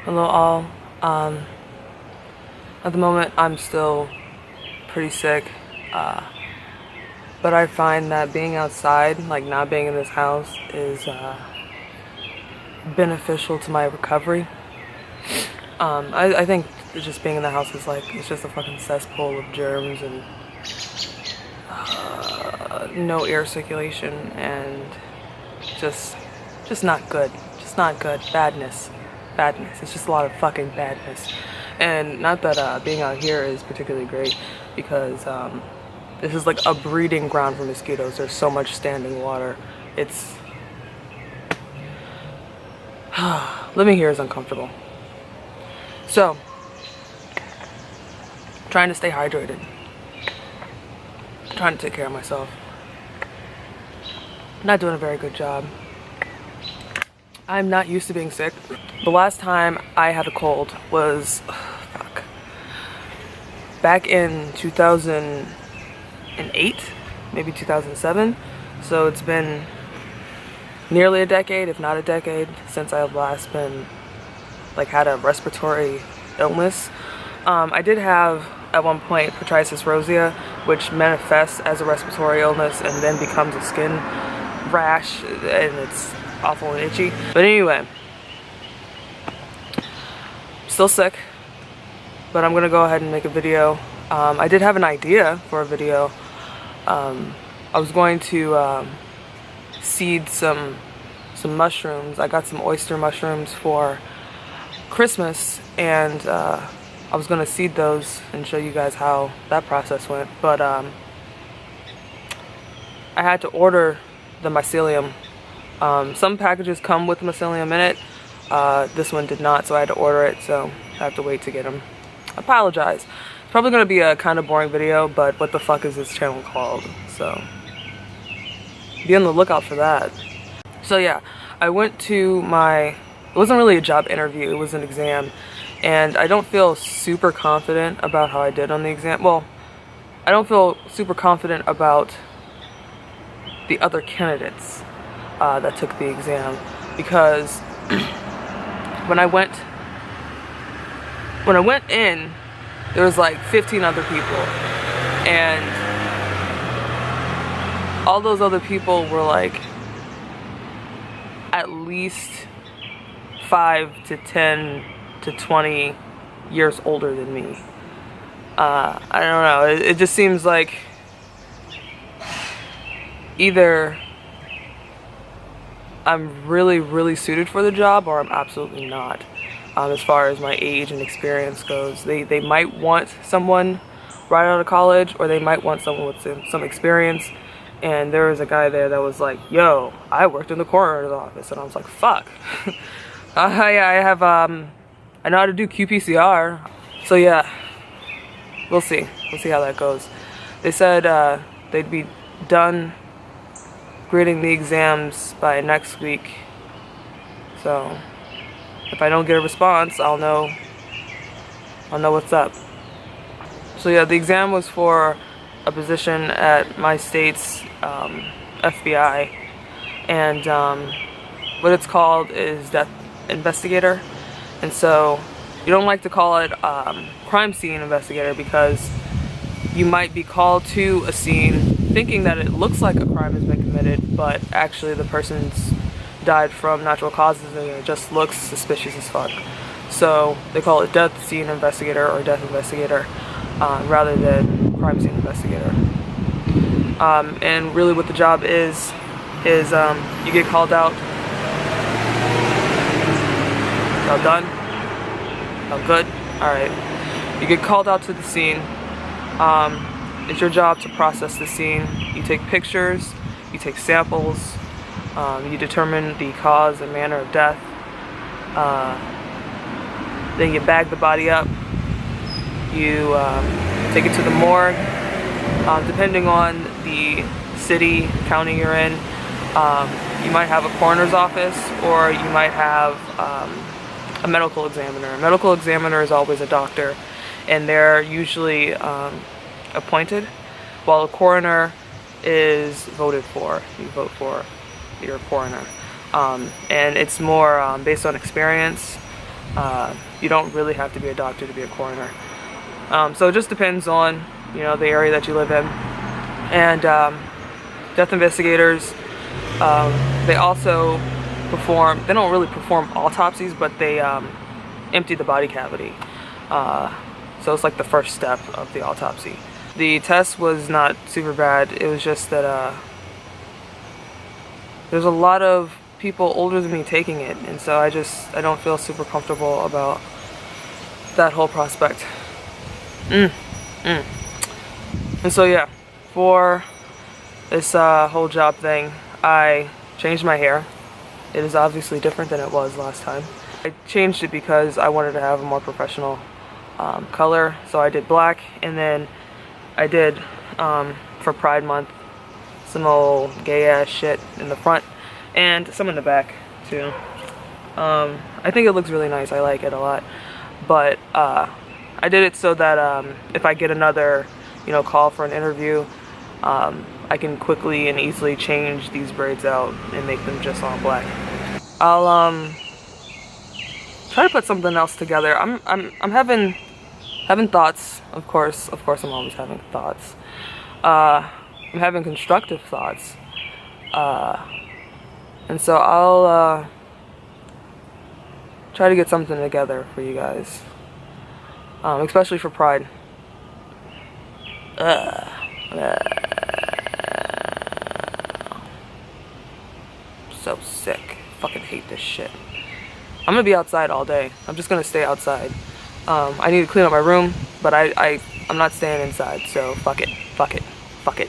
Hello all. At the moment I'm still pretty sick, but I find that being outside, like not being in this house, is beneficial to my recovery. I think just being in the house is like, it's just a fucking cesspool of germs and no air circulation and just not good. Just not good. Badness. It's just a lot of fucking badness. And not that being out here is particularly great, because this is like a breeding ground for mosquitoes. There's so much standing water. It's living here is uncomfortable. So, trying to stay hydrated. Trying to take care of myself. Not doing a very good job. I'm not used to being sick. The last time I had a cold was back in 2008, maybe 2007. So it's been nearly a decade, if not a decade, since I've last been had a respiratory illness. I did have at one point pityriasis rosea, which manifests as a respiratory illness and then becomes a skin rash, and it's awful and itchy. But anyway, still sick, but I'm gonna go ahead and make a video. I did have an idea for a video. I was going to seed some mushrooms. I got some oyster mushrooms for Christmas, and I was gonna seed those and show you guys how that process went. But I had to order the mycelium. Some packages come with mycelium in it. This one did not, so I had to order it, so I have to wait to get them. I apologize. It's probably going to be a kind of boring video, but what the fuck is this channel called? So be on the lookout for that. So yeah, I went to it wasn't really a job interview, it was an exam, and I don't feel super confident about how I did on the exam. Well, I don't feel super confident about the other candidates that took the exam, because when I went in, there was like 15 other people, and all those other people were like at least 5 to 10 to 20 years older than me. I don't know, it just seems like either I'm really suited for the job, or I'm absolutely not, as far as my age and experience goes. They might want someone right out of college, or they might want someone with some experience. And there was a guy there that was like, yo, I worked in the coroner's office. And I was like, fuck. Yeah, I know how to do qPCR. So yeah, we'll see how that goes. They said they'd be done grading the exams by next week, so if I don't get a response, I'll know what's up. So yeah, the exam was for a position at my state's FBI, and what it's called is death investigator. And so you don't like to call it crime scene investigator, because you might be called to a scene thinking that it looks like a crime has been committed, but actually the person's died from natural causes and it just looks suspicious as fuck. So they call it death scene investigator or death investigator rather than crime scene investigator. And really what the job is you get called out. All done? All good? Alright. You get called out to the scene. It's your job to process the scene. You take pictures, you take samples, you determine the cause and manner of death, then you bag the body up, you take it to the morgue. Depending on the city, county you're in, you might have a coroner's office, or you might have a medical examiner. A medical examiner is always a doctor, and they're usually appointed, while a coroner is voted for. You vote for your coroner, and it's more based on experience You don't really have to be a doctor to be a coroner. So it just depends on, you know, the area that you live in. And death investigators, they also perform, they don't really perform autopsies, but they empty the body cavity. So it's like the first step of the autopsy. The test was not super bad. It was just that there's a lot of people older than me taking it, and so I don't feel super comfortable about that whole prospect. And so yeah, for this whole job thing, I changed my hair. It is obviously different than it was last time. I changed it because I wanted to have a more professional color, so I did black, and then I did for Pride Month some old gay ass shit in the front and some in the back too. I think it looks really nice. I like it a lot, but I did it so that if I get another, you know, call for an interview, I can quickly and easily change these braids out and make them just all black. I'll try to put something else together. I'm having thoughts. Of course I'm always having thoughts. I'm having constructive thoughts. And so I'll try to get something together for you guys. Especially for Pride. So sick. Fucking hate this shit. I'm gonna be outside all day. I'm just gonna stay outside. I need to clean up my room, but I'm not staying inside, so fuck it. Fuck it. Fuck it.